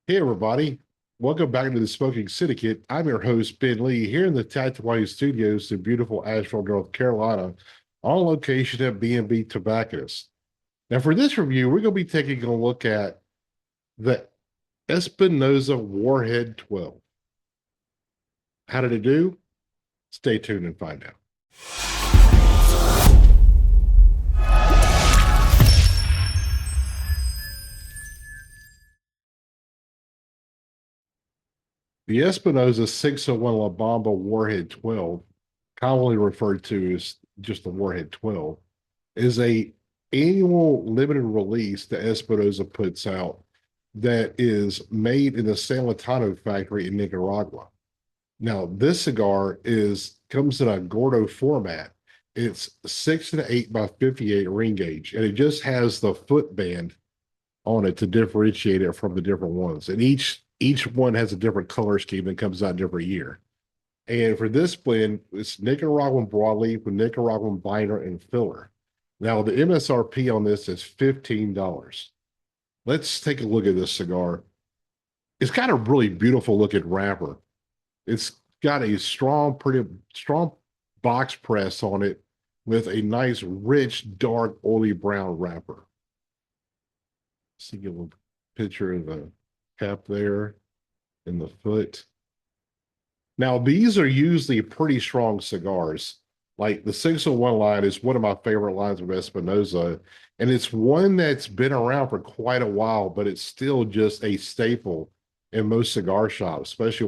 Hey, everybody. Welcome back to the Smoking Syndicate. I'm your host, Ben Lee, here in the Tactiway Studios in beautiful Asheville, North Carolina, on location at B&B Tobacconist. Now, for this review, we're going to be taking a look at the Espinosa Warhead 12. How did it do? Stay tuned and find out. The Espinosa 601 La Bomba Warhead 12, commonly referred to as just the Warhead 12, is a annual limited release that Espinosa puts out that is made in the San Lotano Factory in Nicaragua. Now, this cigar comes in a Gordo format. It's 6 and 8 by 58 ring gauge, and it just has the foot band on it to differentiate it from the different ones. And each one has a different color scheme that comes out every year. And for this blend, it's Nicaraguan Broadleaf with Nicaraguan binder and filler. Now, the MSRP on this is $15. Let's take a look at this cigar. It's got a really beautiful looking wrapper. It's got a pretty strong box press on it with a nice, rich, dark, oily brown wrapper. See a little picture of the cap there and the foot. Now, these are usually pretty strong cigars. Like the 601 line is one of my favorite lines of Espinosa, and it's one that's been around for quite a while, but it's still just a staple in most cigar shops, especially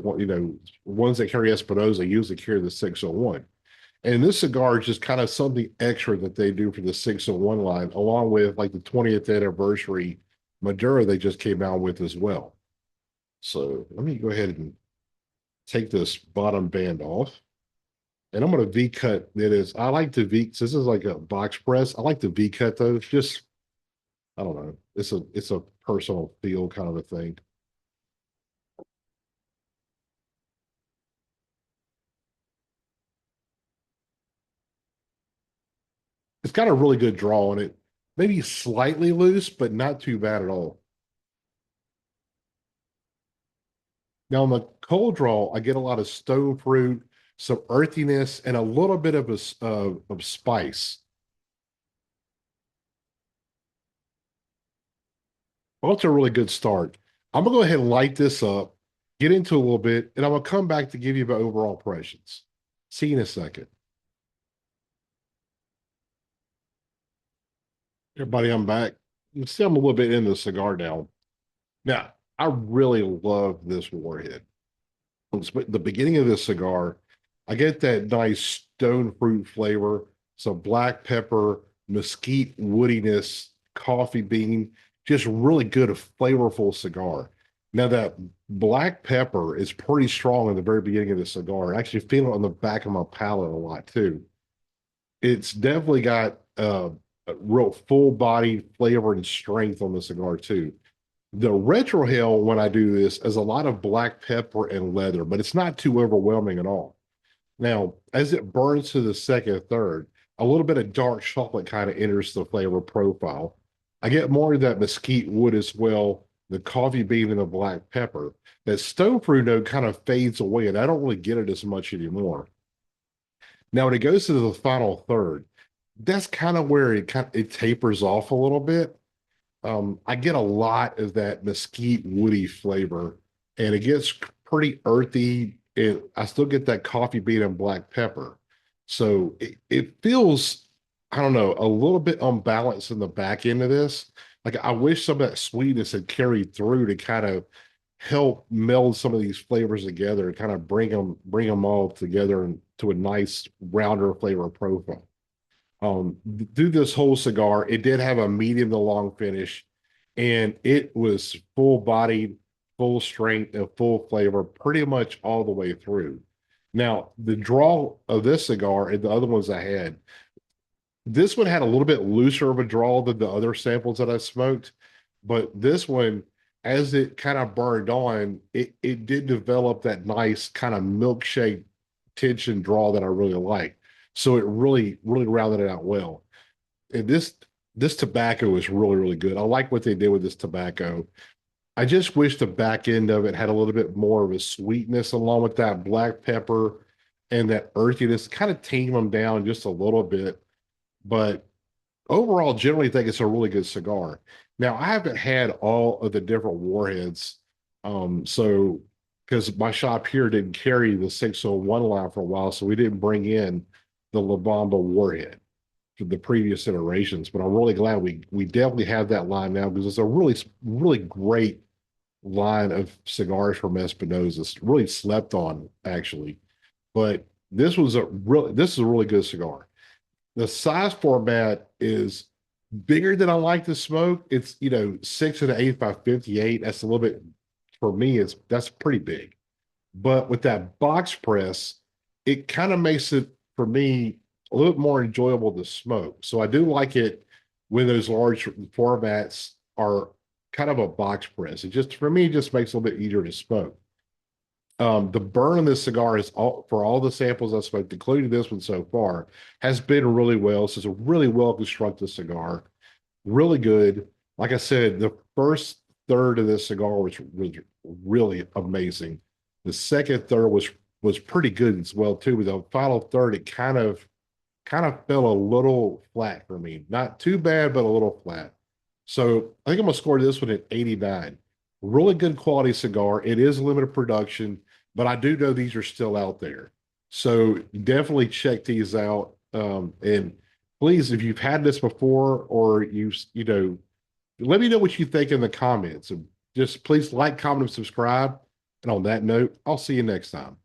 ones that carry Espinosa usually carry the 601. And this cigar is just kind of something extra that they do for the 601 line, along with like the 20th anniversary Maduro they just came out with as well. So let me go ahead and take this bottom band off. And I'm going to V-cut it. I like to V, since this is like a box press, I like to V-cut those. Just, I don't know. It's a personal feel kind of a thing. It's got a really good draw on it. Maybe slightly loose, but not too bad at all. Now, on the cold draw, I get a lot of stone fruit, some earthiness, and a little bit of spice. Well, it's a really good start. I'm gonna go ahead and light this up, get into a little bit, and I'm gonna come back to give you my overall impressions. See you in a second. Everybody, I'm back. You can see I'm a little bit into the cigar now. Now, I really love this warhead. The beginning of this cigar, I get that nice stone fruit flavor, some black pepper, mesquite woodiness, coffee bean, just really good, a flavorful cigar. Now that black pepper is pretty strong in the very beginning of the cigar. I actually feel it on the back of my palate a lot too. It's definitely got a real full body flavor and strength on the cigar too. The retrohale, when I do this, is a lot of black pepper and leather, but it's not too overwhelming at all. Now, as it burns to the second, third, a little bit of dark chocolate kind of enters the flavor profile. I get more of that mesquite wood as well, the coffee bean and the black pepper. That stone fruit note kind of fades away, and I don't really get it as much anymore. Now, when it goes to the final third, that's kind of where it tapers off a little bit. I get a lot of that mesquite woody flavor, and it gets pretty earthy. I still get that coffee bean and black pepper. So it feels, I don't know, a little bit unbalanced in the back end of this. Like I wish some of that sweetness had carried through to kind of help meld some of these flavors together and kind of bring them all together into a nice rounder flavor profile. Through this whole cigar, it did have a medium to long finish, and it was full bodied, full strength, and full flavor pretty much all the way through. Now, the draw of this cigar and the other ones I had, this one had a little bit looser of a draw than the other samples that I smoked, but this one, as it kind of burned on, it did develop that nice kind of milkshake tension draw that I really like. So it really rounded it out well. And this tobacco is really good. I like what they did with this tobacco. I just wish the back end of it had a little bit more of a sweetness along with that black pepper and that earthiness, kind of tame them down just a little bit. But overall, generally think it's a really good cigar. Now, I haven't had all of the different warheads. So because my shop here didn't carry the 601 line for a while, so we didn't bring in the La Bomba Warhead for the previous iterations. But I'm really glad we definitely have that line now because it's a really great line of cigars from Espinosa. It's really slept on, actually. But this is a really good cigar. The size format is bigger than I like to smoke. It's 6 1/8 by 58. That's a little bit for me. That's pretty big. But with that box press, it kind of makes it for me a little bit more enjoyable to smoke. So I do like it when those large formats are kind of a box press. It just for me it just makes it a little bit easier to smoke. The burn on this cigar is for all the samples I've smoked, including this one so far, has been really well. So it's a really well constructed cigar, really good. Like I said, the first third of this cigar was really amazing. The second third was pretty good as well too. But the final third, it kind of fell a little flat for me. Not too bad, but a little flat. So I think I'm gonna score this one at 89. Really good quality cigar. It is limited production, but I do know these are still out there. So definitely check these out. And please, if you've had this before or let me know what you think in the comments. And just please like, comment, and subscribe. And on that note, I'll see you next time.